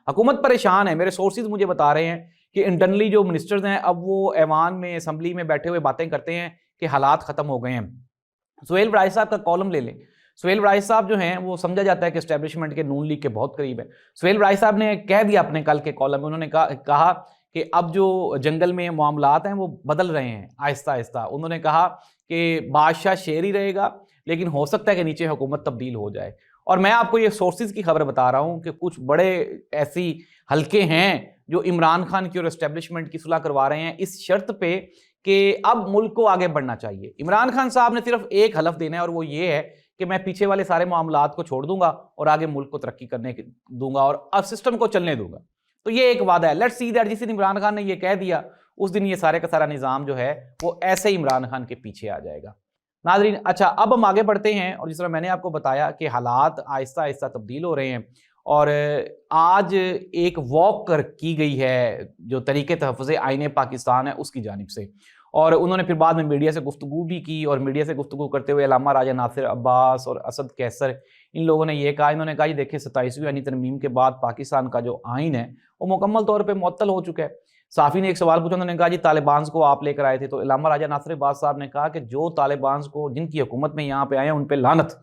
حکومت پریشان ہے. میرے سورسز مجھے بتا رہے ہیں کہ انٹرنلی جو منسٹرز ہیں اب وہ ایوان میں اسمبلی میں بیٹھے ہوئے باتیں کرتے ہیں کہ حالات ختم ہو گئے ہیں. سہیل وڑائچ صاحب کا کالم لے لیں. سہیل وڑائچ صاحب جو ہیں وہ سمجھا جاتا ہے کہ اسٹیبلشمنٹ کے نون لیگ کے بہت قریب ہے. سہیل وڑائچ صاحب نے کہہ دیا اپنے کل کے کالم میں, انہوں نے کہا کہ اب جو جنگل میں معاملات ہیں وہ بدل رہے ہیں آہستہ آہستہ. انہوں نے کہا کہ بادشاہ شیر ہی رہے گا لیکن ہو سکتا ہے کہ نیچے حکومت تبدیل ہو جائے. اور میں آپ کو یہ سورسز کی خبر بتا رہا ہوں کہ کچھ بڑے ایسی حلقے ہیں جو عمران خان کی اور اسٹیبلشمنٹ کی صلح کروا رہے ہیں اس شرط پہ کہ اب ملک کو آگے بڑھنا چاہیے. عمران خان صاحب نے صرف ایک حلف دینا ہے اور وہ یہ ہے کہ میں پیچھے والے سارے معاملات کو چھوڑ دوں گا اور آگے ملک کو ترقی کرنے دوں گا اور اب سسٹم کو چلنے دوں گا. تو یہ ایک وعدہ ہے. لیٹس سی دیٹ جس دن عمران خان نے یہ کہہ دیا اس دن یہ سارے کا سارا نظام جو ہے وہ ایسے ہی عمران خان کے پیچھے آ جائے گا. ناظرین اچھا اب ہم آگے بڑھتے ہیں, اور جس طرح میں نے آپ کو بتایا کہ حالات آہستہ آہستہ تبدیل ہو رہے ہیں اور آج ایک واک کی گئی ہے جو تحریک تحفظ آئین پاکستان ہے اس کی جانب سے, اور انہوں نے پھر بعد میں میڈیا سے گفتگو بھی کی, اور میڈیا سے گفتگو کرتے ہوئے علامہ راجہ ناصر عباس اور اسد کیسر ان لوگوں نے یہ کہا, انہوں نے کہا یہ دیکھیں 27ویں آئینی ترمیم کے بعد پاکستان کا جو آئین ہے وہ مکمل طور پہ معطل ہو چکا ہے. صحافی نے ایک سوال پوچھا, انہوں نے کہا جی طالبانز کو آپ لے کر آئے تھے, تو علامہ راجہ ناصر عباس صاحب نے کہا کہ جو طالبانز کو جن کی حکومت میں یہاں پہ آئے ہیں ان پہ لعنت,